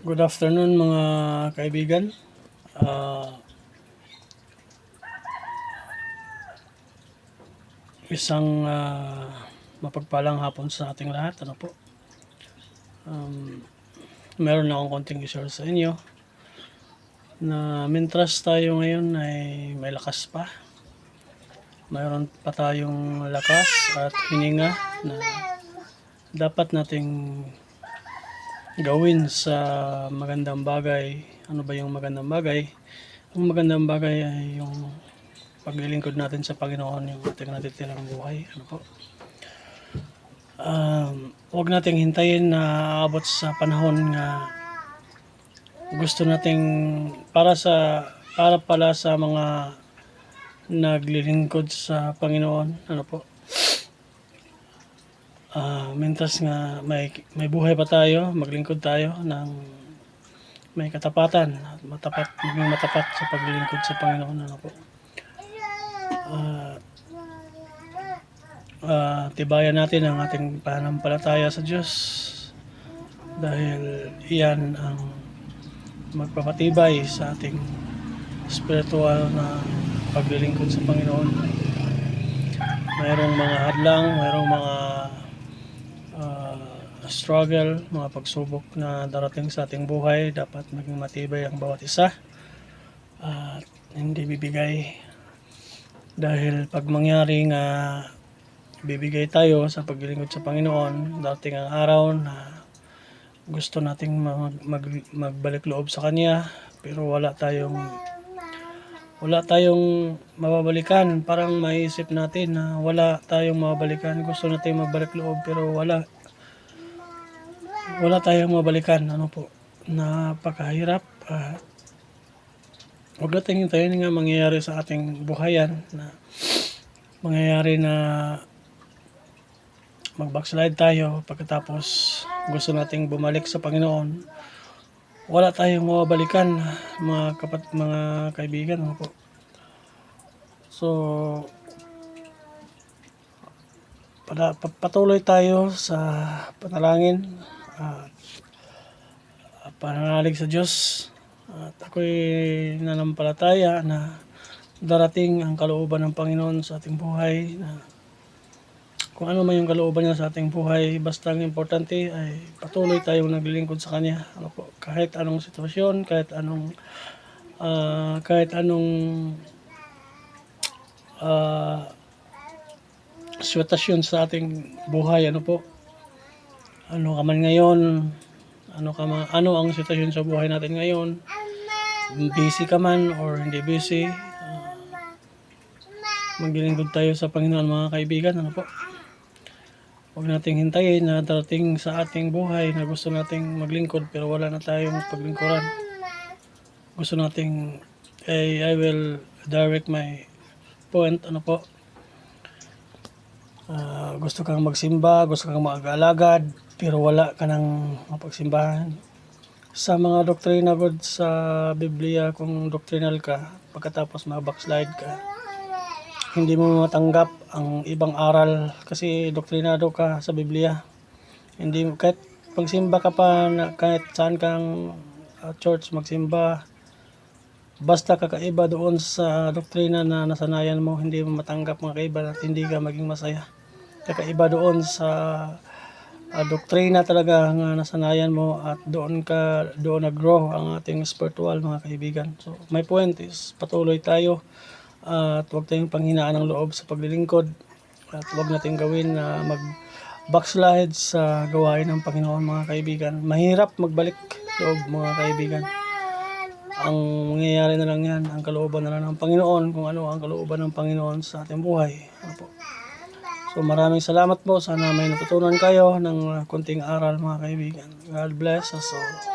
Good afternoon mga kaibigan. Isang mapagpalang hapon sa ating lahat. Ano po? Meron akong konting i-share sa inyo na mintras tayo ngayon ay may lakas pa. Mayroon pa tayong lakas at hininga na dapat nating gawin sa magandang bagay. Ano ba yung magandang bagay? Ang magandang bagay ay yung paglilingkod natin sa Panginoon, yung ating natitirang buhay. Ano po? Huwag nating hintayin na aabot sa panahon na gusto nating para pala sa mga naglilingkod sa Panginoon. Ano po? Mintas nga may buhay pa tayo, maglingkod tayo ng may katapatan at maging matapat sa paglilingkod sa Panginoon. Ano po? Tibayan natin ang ating pananampalataya sa Diyos dahil iyan ang magpapatibay sa ating spiritual na paglilingkod sa Panginoon. Mayroong mga hadlang, mayroong mga struggle, mga pagsubok na darating sa ating buhay. Dapat maging matibay ang bawat isa at hindi bibigay, dahil pag mangyari nga bibigay tayo sa paglilingkod sa Panginoon, darating ang araw na gusto nating magbalik loob sa Kanya pero wala tayong mababalikan. Parang maisip natin na wala tayong mababalikan. Gusto nating magbalik loob pero wala tayong mabalikan. Ano po? Napakahirap. Huwag nating hintayin nga mangyayari sa ating buhayan na mangyayari na mag-backslide tayo pagkatapos gusto nating bumalik sa Panginoon. Wala tayong mababalikan, mga kaibigan. Ano po? So, patuloy tayo sa panalangin at pananalig sa Diyos. At ako'y nanampalataya na darating ang kalooban ng Panginoon sa ating buhay, na kung ano man yung kalooban niya sa ating buhay, basta ang importante ay patuloy tayong naglilingkod sa Kanya. Ano po? Kahit anong sitwasyon, kahit anong sitwasyon sa ating buhay. Ano po? Ano ka man ngayon, ano ang sitwasyon sa buhay natin ngayon, busy ka man or hindi busy, maglilingkod tayo sa Panginoon, mga kaibigan. Ano po? Huwag nating hintayin na darating sa ating buhay na gusto nating maglingkod pero wala na tayong paglingkuran. Gusto nating I will direct my point. Ano po? Gusto kang magsimba, gusto kang mag-alagad pero wala ka nang mapagsimbahan. Sa mga doktrina God sa Biblia, kung doctrinal ka, pagkatapos mag-backslide ka, hindi mo matanggap ang ibang aral kasi doktrinado ka sa Biblia. Hindi, kahit pagsimba ka pa, kahit saan kang church magsimba, basta kakaiba doon sa doktrina na nasanayan mo, hindi mo matanggap, mga kaibigan, at hindi ka maging masaya. Kakaiba doon sa doktrina talaga nga nasanayan mo, at doon nag-grow ang ating spiritual, mga kaibigan. So my point is patuloy tayo at huwag tayong panghinaan ng loob sa paglilingkod, at huwag nating gawin na mag-backslide sa gawain ng Panginoon, mga kaibigan. Mahirap magbalik loob, mga kaibigan. Ang mangyayari na lang yan, ang kalooban na lang ng Panginoon, kung ano ang kalooban ng Panginoon sa ating buhay. Ano po? So maraming salamat po. Sana may natutunan kayo ng konting aral, mga kaibigan. God bless us all.